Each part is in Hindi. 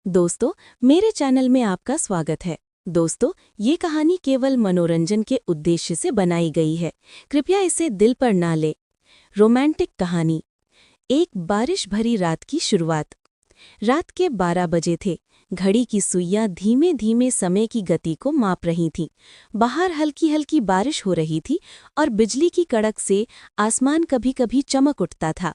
दोस्तों, मेरे चैनल में आपका स्वागत है। दोस्तों, ये कहानी केवल मनोरंजन के उद्देश्य से बनाई गई है। कृपया इसे दिल पर ना ले। रोमांटिक कहानी। एक बारिश भरी रात की शुरुआत। रात के 12 बजे थे। घड़ी की सुइयां धीमे धीमे समय की गति को माप रही थीं। बाहर हल्की हल्की बारिश हो रही थी और बिजली की कड़क से आसमान कभी कभी चमक उठता था।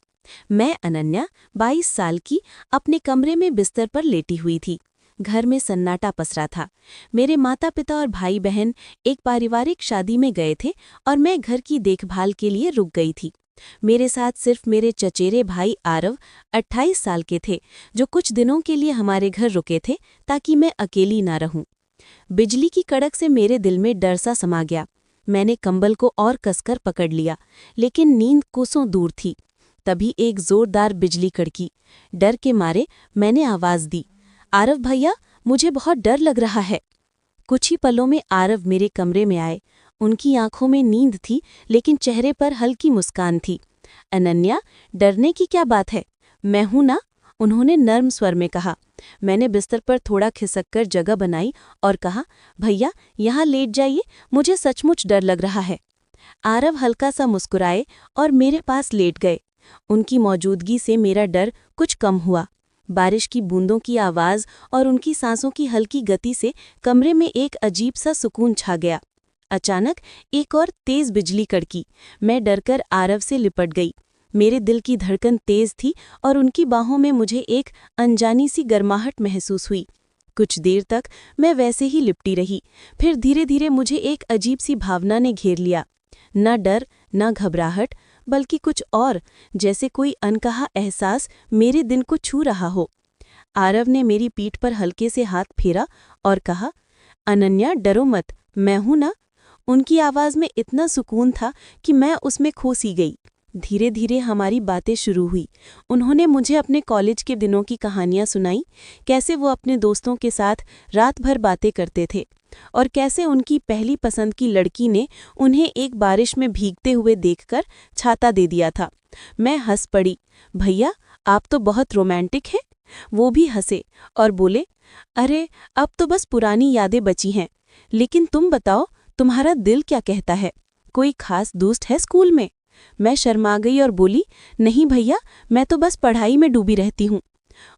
मैं अनन्या, 22 साल की, अपने कमरे में बिस्तर पर लेटी हुई थी। घर में सन्नाटा पसरा था। मेरे माता पिता और भाई बहन एक पारिवारिक शादी में गए थे और मैं घर की देखभाल के लिए रुक गई थी। मेरे साथ सिर्फ मेरे चचेरे भाई आरव, 28 साल के थे, जो कुछ दिनों के लिए हमारे घर रुके थे ताकि मैं अकेली ना रहूं। बिजली की कड़क से मेरे दिल में डर सा समा गया। मैंने कंबल को और कसकर पकड़ लिया, लेकिन नींद कोसों दूर थी। तभी एक जोरदार बिजली कड़की। डर के मारे मैंने आवाज दी, आरव भैया, मुझे बहुत डर लग रहा है। कुछ ही पलों में आरव मेरे कमरे में आए। उनकी आंखों में नींद थी, लेकिन चेहरे पर हल्की मुस्कान थी। अनन्या, डरने की क्या बात है, मैं हूं ना, उन्होंने नर्म स्वर में कहा। मैंने बिस्तर पर थोड़ा खिसककर जगह बनाई और कहा, भैया यहाँ लेट जाइए, मुझे सचमुच डर लग रहा है। आरव हल्का सा मुस्कुराए और मेरे पास लेट गए। उनकी मौजूदगी से मेरा डर कुछ कम हुआ। बारिश की बूंदों की आवाज़ और उनकी सांसों की हल्की गति से कमरे में एक अजीब सा सुकून छा गया। अचानक एक और तेज बिजली कड़की। मैं डरकर आरव से लिपट गई। मेरे दिल की धड़कन तेज थी और उनकी बाहों में मुझे एक अनजानी सी गर्माहट महसूस हुई। कुछ देर तक मैं वैसे ही लिपटी रही। फिर धीरे धीरे मुझे एक अजीब सी भावना ने घेर लिया। न डर, न घबराहट, बल्कि कुछ और, जैसे कोई अनकहा एहसास मेरे दिल को छू रहा हो। आरव ने मेरी पीठ पर हल्के से हाथ फेरा और कहा, अनन्या डरो मत, मैं हूं ना। उनकी आवाज़ में इतना सुकून था कि मैं उसमें खो सी गई। धीरे धीरे हमारी बातें शुरू हुई। उन्होंने मुझे अपने कॉलेज के दिनों की कहानियां सुनाई, कैसे वो अपने दोस्तों के साथ रात भर बातें करते थे और कैसे उनकी पहली पसंद की लड़की ने उन्हें एक बारिश में भीगते हुए देखकर छाता दे दिया था। मैं हंस पड़ी। भैया, आप तो बहुत रोमांटिक हैं। वो भी हंसे और बोले, अरे अब तो बस पुरानी यादें बची हैं। लेकिन तुम बताओ, तुम्हारा दिल क्या कहता है? कोई खास दोस्त है स्कूल में? मैं शर्मा गई और बोली, नहीं भैया, मैं तो बस पढ़ाई में डूबी रहती हूँ।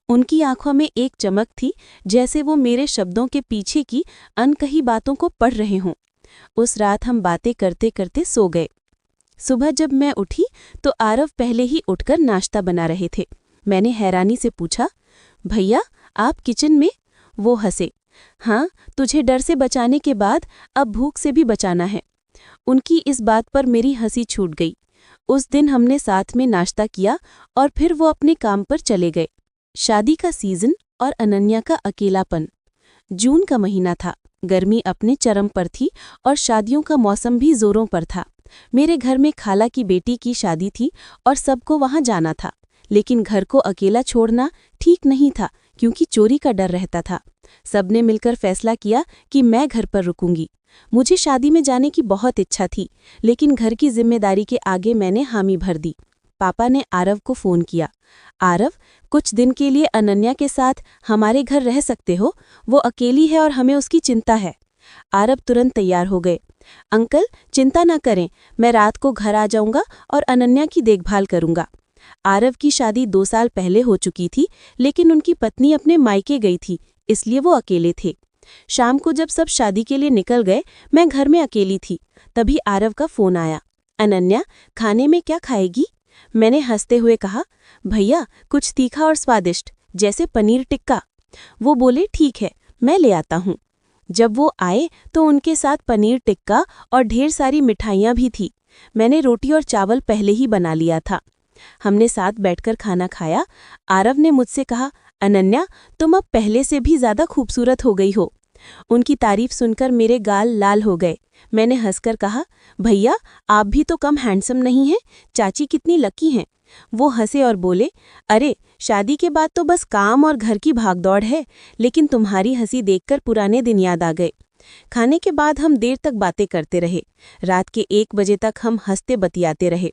उनकी आंखों में एक चमक थी, जैसे वो मेरे शब्दों के पीछे की अनकही बातों को पढ़ रहे हों। उस रात हम बातें करते करते सो गए। सुबह जब मैं उठी तो आरव पहले ही उठकर नाश्ता बना रहे थे। मैंने हैरानी से पूछा, भैया आप किचन में? वो हंसे, हाँ, तुझे डर से बचाने के बाद अब भूख से भी बचाना है। उनकी इस बात पर मेरी हंसी छूट गई। उस दिन हमने साथ में नाश्ता किया और फिर वो अपने काम पर चले गए। शादी का सीजन और अनन्या का अकेलापन। जून का महीना था। गर्मी अपने चरम पर थी और शादियों का मौसम भी जोरों पर था। मेरे घर में खाला की बेटी की शादी थी और सबको वहां जाना था, लेकिन घर को अकेला छोड़ना ठीक नहीं था क्योंकि चोरी का डर रहता था। सबने मिलकर फैसला किया कि मैं घर पर रुकूंगी। मुझे शादी में जाने की बहुत इच्छा थी, लेकिन घर की जिम्मेदारी के आगे मैंने हामी भर दी। पापा ने आरव को फ़ोन किया, आरव, कुछ दिन के लिए अनन्या के साथ हमारे घर रह सकते हो? वो अकेली है और हमें उसकी चिंता है। आरव तुरंत तैयार हो गए। अंकल, चिंता ना करें, मैं रात को घर आ जाऊंगा और अनन्या की देखभाल करूंगा। आरव की शादी 2 साल पहले हो चुकी थी, लेकिन उनकी पत्नी अपने मायके गई थी, इसलिए वो अकेले थे। शाम को जब सब शादी के लिए निकल गए, मैं घर में अकेली थी। तभी आरव का फ़ोन आया, अनन्या, खाने में क्या खाएगी? मैंने हंसते हुए कहा, भैया कुछ तीखा और स्वादिष्ट, जैसे पनीर टिक्का। वो बोले, ठीक है, मैं ले आता हूँ। जब वो आए तो उनके साथ पनीर टिक्का और ढेर सारी मिठाइयाँ भी थी। मैंने रोटी और चावल पहले ही बना लिया था। हमने साथ बैठकर खाना खाया। आरव ने मुझसे कहा, अनन्या, तुम अब पहले से भी ज़्यादा खूबसूरत हो गई हो। उनकी तारीफ सुनकर मेरे गाल लाल हो गए। मैंने हंसकर कहा, भैया आप भी तो कम हैंडसम नहीं हैं, चाची कितनी लकी हैं। वो हंसे और बोले, अरे शादी के बाद तो बस काम और घर की भागदौड़ है, लेकिन तुम्हारी हंसी देखकर पुराने दिन याद आ गए। खाने के बाद हम देर तक बातें करते रहे। रात के 1 बजे तक हम हंसते बतियाते रहे।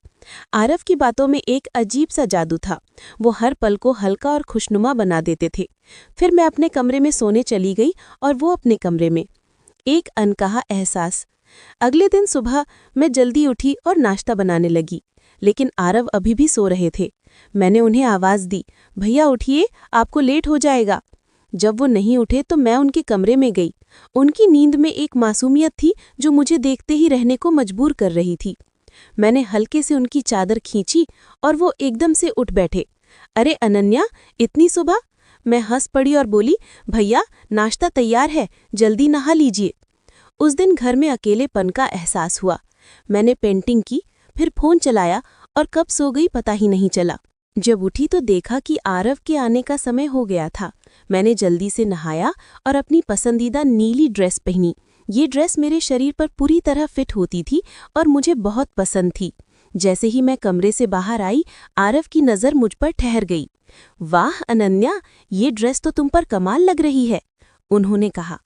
आरव की बातों में एक अजीब सा जादू था। वो हर पल को हल्का और खुशनुमा बना देते थे। फिर मैं अपने कमरे में सोने चली गई और वो अपने कमरे में। एक अनकहा एहसास। अगले दिन सुबह मैं जल्दी उठी और नाश्ता बनाने लगी, लेकिन आरव अभी भी सो रहे थे। मैंने उन्हें आवाज़ दी, भैया उठिए, आपको लेट हो जाएगा। जब वो नहीं उठे तो मैं उनके कमरे में गई। उनकी नींद में एक मासूमियत थी जो मुझे देखते ही रहने को मजबूर कर रही थी। मैंने हल्के से उनकी चादर खींची और वो एकदम से उठ बैठे। अरे अनन्या, इतनी सुबह? मैं हंस पड़ी और बोली, भैया नाश्ता तैयार है, जल्दी नहा लीजिए। उस दिन घर में अकेलेपन का एहसास हुआ। मैंने पेंटिंग की, फिर फ़ोन चलाया और कब सो गई पता ही नहीं चला। जब उठी तो देखा कि आरव के आने का समय हो गया था। मैंने जल्दी से नहाया और अपनी पसंदीदा नीली ड्रेस पहनी। ये ड्रेस मेरे शरीर पर पूरी तरह फिट होती थी और मुझे बहुत पसंद थी। जैसे ही मैं कमरे से बाहर आई, आरव की नज़र मुझ पर ठहर गई। वाह अनन्या, ये ड्रेस तो तुम पर कमाल लग रही है, उन्होंने कहा।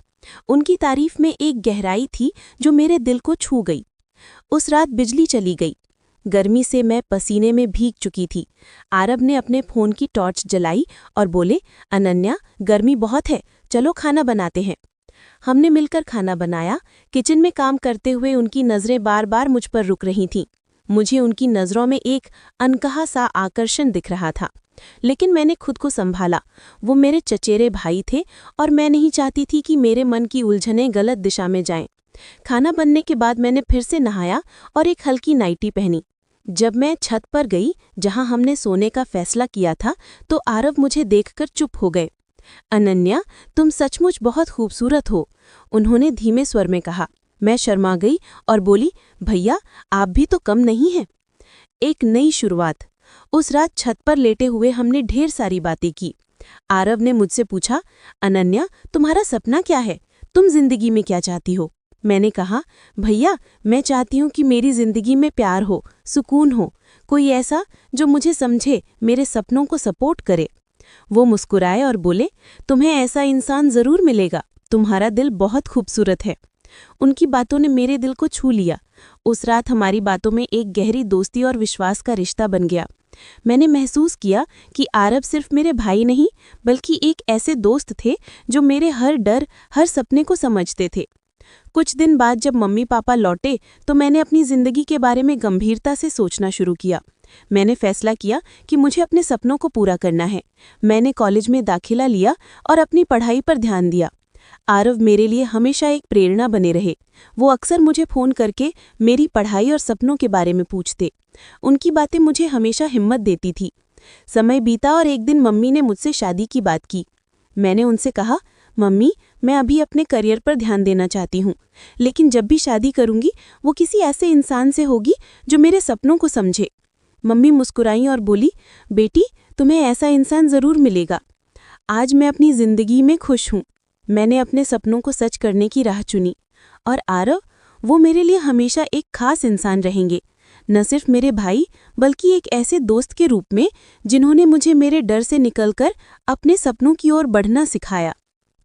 उनकी तारीफ में एक गहराई थी जो मेरे दिल को छू गई। उस रात बिजली चली गई। गर्मी से मैं पसीने में भीग चुकी थी। आरव ने अपने फ़ोन की टॉर्च जलाई और बोले, अनन्या गर्मी बहुत है, चलो खाना बनाते हैं। हमने मिलकर खाना बनाया। किचन में काम करते हुए उनकी नज़रें बार बार मुझ पर रुक रही थीं। मुझे उनकी नज़रों में एक अनकहा सा आकर्षण दिख रहा था, लेकिन मैंने खुद को संभाला। वो मेरे चचेरे भाई थे और मैं नहीं चाहती थी कि मेरे मन की उलझनें गलत दिशा में जाएं। खाना बनने के बाद मैंने फिर से नहाया और एक हल्की नाइटी पहनी। जब मैं छत पर गई जहां हमने सोने का फैसला किया था, तो आरव मुझे देखकर चुप हो गए। अनन्या, तुम सचमुच बहुत खूबसूरत हो, उन्होंने धीमे स्वर में कहा। मैं शर्मा गई और बोली, भैया आप भी तो कम नहीं हैं। एक नई शुरुआत। उस रात छत पर लेटे हुए हमने ढेर सारी बातें की। आरव ने मुझसे पूछा, अनन्या तुम्हारा सपना क्या है, तुम जिंदगी में क्या चाहती हो? मैंने कहा, भैया मैं चाहती हूँ कि मेरी जिंदगी में प्यार हो, सुकून हो, कोई ऐसा जो मुझे समझे, मेरे सपनों को सपोर्ट करे। वो मुस्कुराए और बोले, तुम्हें ऐसा इंसान ज़रूर मिलेगा, तुम्हारा दिल बहुत खूबसूरत है। उनकी बातों ने मेरे दिल को छू लिया। उस रात हमारी बातों में एक गहरी दोस्ती और विश्वास का रिश्ता बन गया। मैंने महसूस किया कि आरव सिर्फ मेरे भाई नहीं, बल्कि एक ऐसे दोस्त थे जो मेरे हर डर, हर सपने को समझते थे। कुछ दिन बाद जब मम्मी पापा लौटे तो मैंने अपनी ज़िंदगी के बारे में गंभीरता से सोचना शुरू किया। मैंने फैसला किया कि मुझे अपने सपनों को पूरा करना है। मैंने कॉलेज में दाखिला लिया और अपनी पढ़ाई पर ध्यान दिया। आरव मेरे लिए हमेशा एक प्रेरणा बने रहे। वो अक्सर मुझे फ़ोन करके मेरी पढ़ाई और सपनों के बारे में पूछते। उनकी बातें मुझे हमेशा हिम्मत देती थी। समय बीता और एक दिन मम्मी ने मुझसे शादी की बात की। मैंने उनसे कहा, मम्मी मैं अभी अपने करियर पर ध्यान देना चाहती हूँ, लेकिन जब भी शादी करूँगी वो किसी ऐसे इंसान से होगी जो मेरे सपनों को समझे। मम्मी मुस्कुराईं और बोली, बेटी तुम्हें ऐसा इंसान ज़रूर मिलेगा। आज मैं अपनी ज़िंदगी में खुश हूँ। मैंने अपने सपनों को सच करने की राह चुनी और आरव, वो मेरे लिए हमेशा एक खास इंसान रहेंगे, न सिर्फ मेरे भाई बल्कि एक ऐसे दोस्त के रूप में जिन्होंने मुझे मेरे डर से निकलकर अपने सपनों की ओर बढ़ना सिखाया।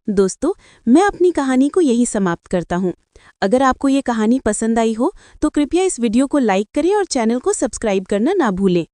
दोस्तों, मैं अपनी कहानी को यही समाप्त करता हूँ। अगर आपको ये कहानी पसंद आई हो तो कृपया इस वीडियो को लाइक करें और चैनल को सब्सक्राइब करना ना भूलें।